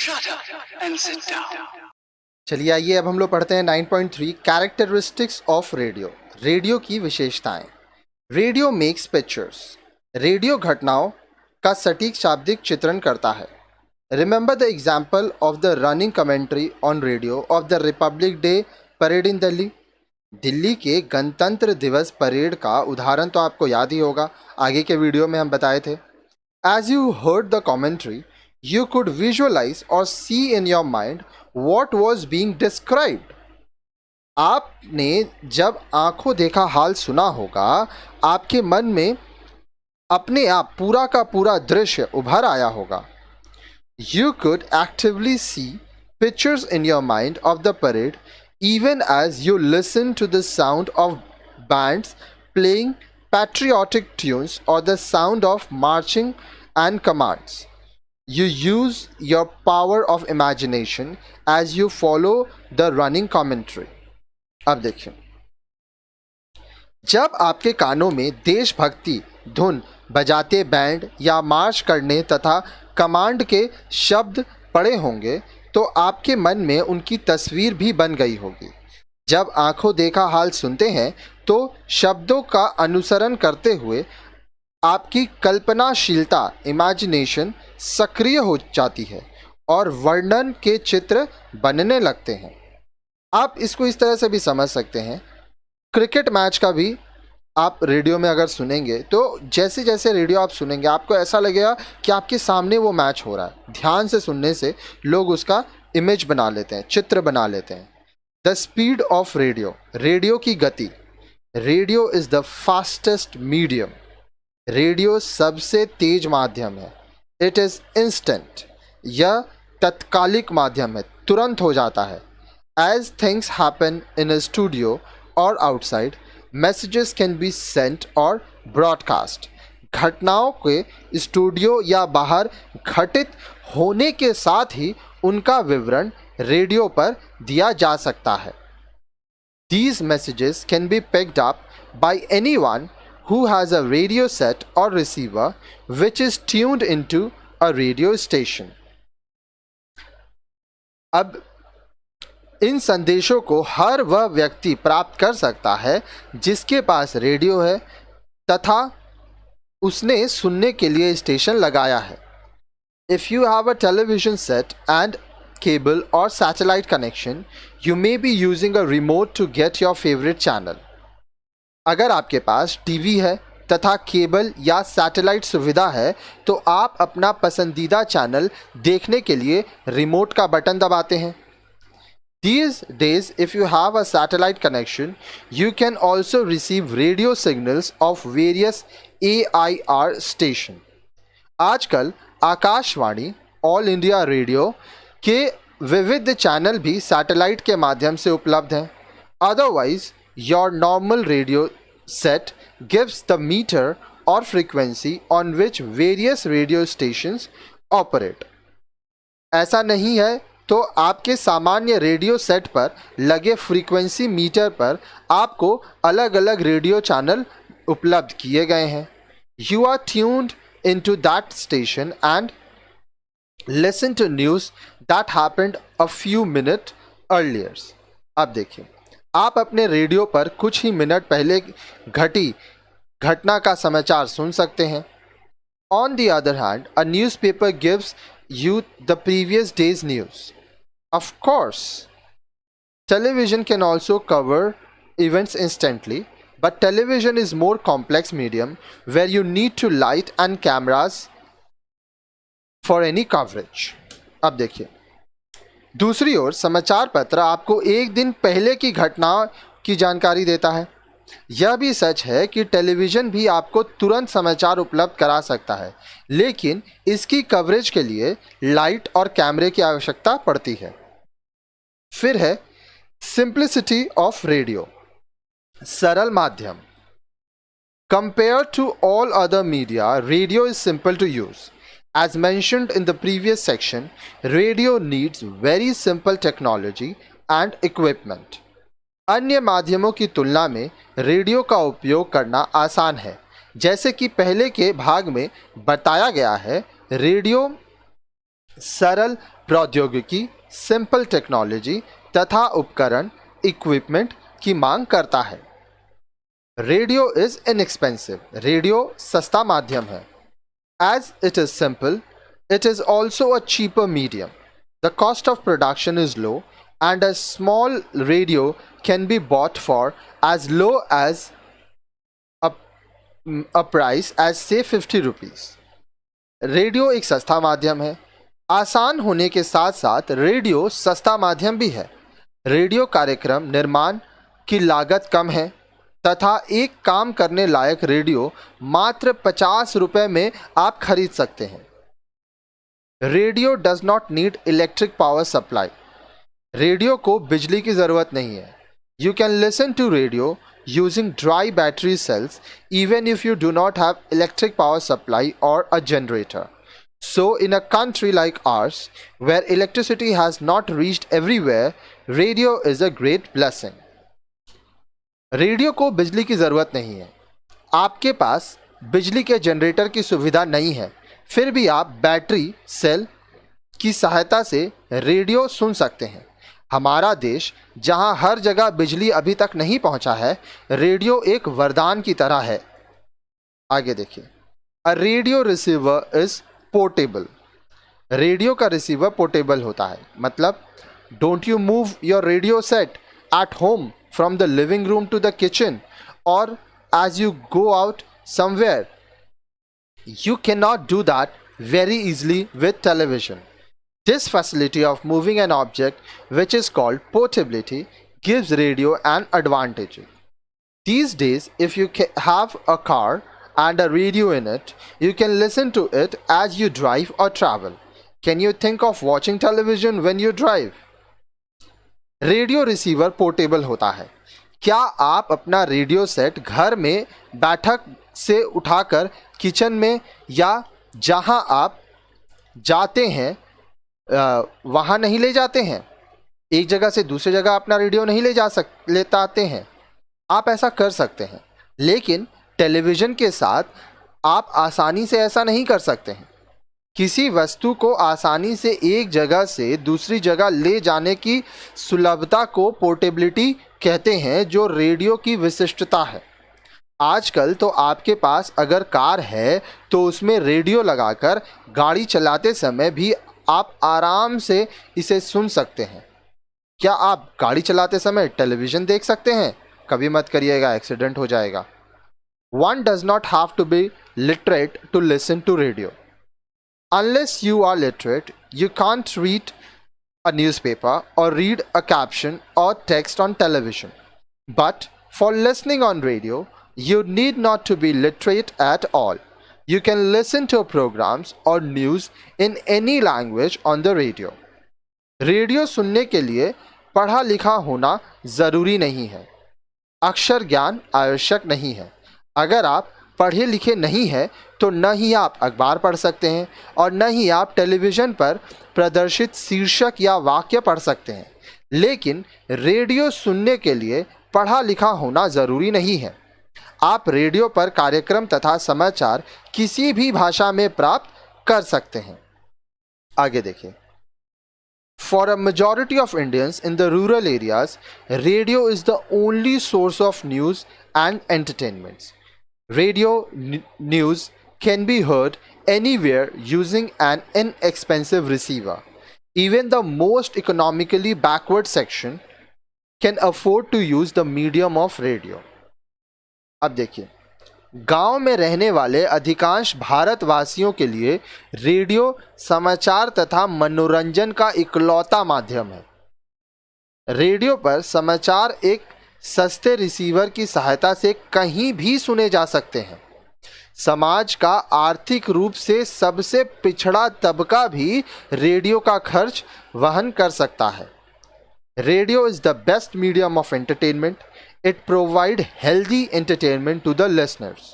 Shut up and sit down. चलिए आइए अब हम लोग पढ़ते हैं 9.3 कैरेक्टरिस्टिक्स ऑफ रेडियो। रेडियो की विशेषताएं। Radio makes pictures. रेडियो घटनाओं का सटीक शाब्दिक चित्रण करता है। Remember the example of the running commentary on radio of the republic day parade in Delhi. Delhi के गणतंत्र दिवस परेड का उदाहरण तो आपको याद ही होगा, आगे के वीडियो में हम बताए थे। As you heard the commentary, you could visualize or see in your mind what was being described. आपने जब आंखों देखा हाल सुना होगा, आपके मन में अपने आप पूरा का पूरा दृश्य उभर आया होगा। You could actively see pictures in your mind of the parade even as you listen to the sound of bands playing patriotic tunes or the sound of marching and commands. You use your power of imagination as you follow the running commentary. अब देखिए, जब आपके कानों में देशभक्ति धुन बजाते band या मार्च करने तथा कमांड के शब्द पड़े होंगे तो आपके मन में उनकी तस्वीर भी बन गई होगी। जब आंखों देखा हाल सुनते हैं तो शब्दों का अनुसरण करते हुए आपकी कल्पनाशीलता इमेजिनेशन सक्रिय हो जाती है और वर्णन के चित्र बनने लगते हैं। आप इसको इस तरह से भी समझ सकते हैं, क्रिकेट मैच का भी आप रेडियो में अगर सुनेंगे तो जैसे जैसे रेडियो आप सुनेंगे आपको ऐसा लगेगा कि आपके सामने वो मैच हो रहा है। ध्यान से सुनने से लोग उसका इमेज बना लेते हैं, चित्र बना लेते हैं। The speed of radio. Radio की गति। Radio is the fastest medium. Radio सबसे तेज माध्यम है। It is instant. यह तत्कालिक माध्यम है, तुरंत हो जाता है। As things happen in a studio और outside, messages can be sent और ब्रॉडकास्ट। घटनाओं के स्टूडियो या बाहर घटित होने के साथ ही उनका विवरण रेडियो पर दिया जा सकता है। These messages can be picked up by anyone who has a radio set or receiver which is tuned into a radio station. अब इन संदेशों को हर वह व्यक्ति प्राप्त कर सकता है जिसके पास रेडियो है तथा उसने सुनने के लिए स्टेशन लगाया है। If you have a television set and cable or satellite connection, you may be using a remote to get your favorite channel. अगर आपके पास टीवी है तथा केबल या सैटेलाइट सुविधा है तो आप अपना पसंदीदा चैनल देखने के लिए रिमोट का बटन दबाते हैं। These days, if you have a satellite connection, you can also receive radio signals of various AIR station. आजकल आकाशवाणी ऑल इंडिया रेडियो के विविध चैनल भी सैटेलाइट के माध्यम से उपलब्ध हैं। Otherwise your normal radio set gives the meter और frequency on which various radio stations operate. ऐसा नहीं है तो आपके सामान्य रेडियो सेट पर लगे फ्रीक्वेंसी मीटर पर आपको अलग अलग रेडियो चैनल उपलब्ध किए गए हैं। You are tuned into that station and listen to news that happened a few minutes earlier. अब देखिए, आप अपने रेडियो पर कुछ ही मिनट पहले घटी घटना का समाचार सुन सकते हैं। On the other hand, a newspaper gives you the previous day's news. Of course, television can also cover events instantly, but television is more complex medium where you need to light and cameras for any coverage. अब देखिए, दूसरी ओर समाचार पत्र आपको एक दिन पहले की घटना की जानकारी देता है। यह भी सच है कि टेलीविज़न भी आपको तुरंत समाचार उपलब्ध करा सकता है, लेकिन इसकी कवरेज के लिए लाइट और कैमरे की आवश्यकता पड़ती है। फिर है सिंप्लिसिटी ऑफ रेडियो। सरल माध्यम। Compared to all other media, radio is simple to use. As mentioned in the previous section, radio needs very simple technology and equipment. अन्य माध्यमों की तुलना में रेडियो का उपयोग करना आसान है। जैसे कि पहले के भाग में बताया गया है, रेडियो सरल प्रौद्योगिकी, सिंपल टेक्नोलॉजी तथा उपकरण, इक्विपमेंट की मांग करता है। रेडियो इज इनएक्सपेंसिव, रेडियो सस्ता माध्यम है। As it is simple, it is also a cheaper medium. The cost of production is low, and a small radio can be bought for as low as a, a price as say 50 rupees. Radio एक सस्ता माध्यम है। आसान होने के साथ साथ radio सस्ता माध्यम भी है। रेडियो कार्यक्रम निर्माण की लागत कम है तथा एक काम करने लायक रेडियो मात्र 50 रुपए में आप खरीद सकते हैं। Radio does not need electric power supply, radio को बिजली की ज़रूरत नहीं है। You can listen to radio using dry battery cells even if you do not have electric power supply or a generator. So in a country like ours, where electricity has not reached everywhere, radio is a great blessing. Radio को बिजली की ज़रूरत नहीं है। आपके पास बिजली के generator की सुविधा नहीं है, फिर भी आप बैटरी सेल की सहायता से रेडियो सुन सकते हैं। हमारा देश जहां हर जगह बिजली अभी तक नहीं पहुंचा है, रेडियो एक वरदान की तरह है। आगे देखिए, a radio receiver is portable. Radio का रिसीवर पोर्टेबल होता है, मतलब don't you move your radio set at home from the living room to the kitchen और as you go out somewhere. You cannot do that very easily with television. This facility of moving an object, which is called portability, gives radio an advantage. These days, if you have a car and a radio in it, you can listen to it as you drive or travel. Can you think of watching television when you drive? Radio receiver portable होता है। क्या आप अपना radio set घर में बैठक से उठाकर किचन में या जहां आप जाते हैं वहां नहीं ले जाते हैं? एक जगह से दूसरी जगह अपना रेडियो नहीं लेता आते हैं? आप ऐसा कर सकते हैं, लेकिन टेलीविज़न के साथ आप आसानी से ऐसा नहीं कर सकते हैं। किसी वस्तु को आसानी से एक जगह से दूसरी जगह ले जाने की सुलभता को पोर्टेबिलिटी कहते हैं, जो रेडियो की विशिष्टता है। आजकल तो आपके पास अगर कार है तो उसमें रेडियो लगाकर गाड़ी चलाते समय भी आप आराम से इसे सुन सकते हैं। क्या आप गाड़ी चलाते समय टेलीविज़न देख सकते हैं? कभी मत करिएगा, एक्सीडेंट हो जाएगा। One does not have to be literate to listen to radio. Unless you are literate, you can't read a newspaper or read a caption or text on television. But for listening on radio, you need not to be literate at all. You can listen to programs or news in any language on the radio. Radio सुनने के लिए पढ़ा लिखा होना ज़रूरी नहीं है। अक्षर ज्ञान आवश्यक नहीं है। अगर आप पढ़े लिखे नहीं हैं तो न ही आप अखबार पढ़ सकते हैं और न ही आप टेलीविज़न पर प्रदर्शित शीर्षक या वाक्य पढ़ सकते हैं। लेकिन रेडियो सुनने के लिए पढ़ा लिखा होना ज़रूरी नहीं है। आप रेडियो पर कार्यक्रम तथा समाचार किसी भी भाषा में प्राप्त कर सकते हैं। आगे देखिए, For a majority of Indians in the rural areas, radio is the only source of news and entertainment. Radio news can be heard anywhere using an inexpensive receiver. Even the most economically backward section can afford to use the medium of radio. अब देखिए, गांव में रहने वाले अधिकांश भारतवासियों के लिए रेडियो समाचार तथा मनोरंजन का इकलौता माध्यम है। रेडियो पर समाचार एक सस्ते रिसीवर की सहायता से कहीं भी सुने जा सकते हैं। समाज का आर्थिक रूप से सबसे पिछड़ा तबका भी रेडियो का खर्च वहन कर सकता है। Radio is the best medium of entertainment. It provide healthy entertainment to the listeners.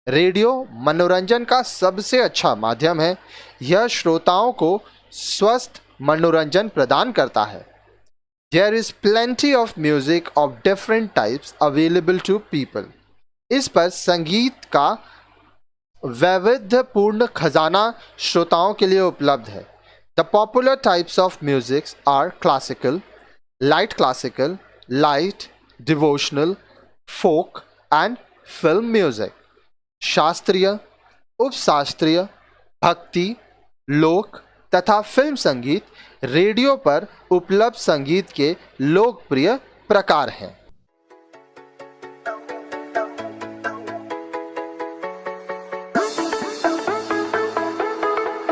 Radio मनोरंजन का सबसे अच्छा माध्यम है। यह श्रोताओं को स्वस्थ मनोरंजन प्रदान करता है। There is plenty of music of different types available to people. इस पर संगीत का वैविध्यपूर्ण खजाना श्रोताओं के लिए उपलब्ध है। The popular types of music are classical, light devotional, folk and film music. शास्त्रीय, उपशास्त्रीय, भक्ति, लोक तथा फिल्म संगीत रेडियो पर उपलब्ध संगीत के लोकप्रिय प्रकार हैं.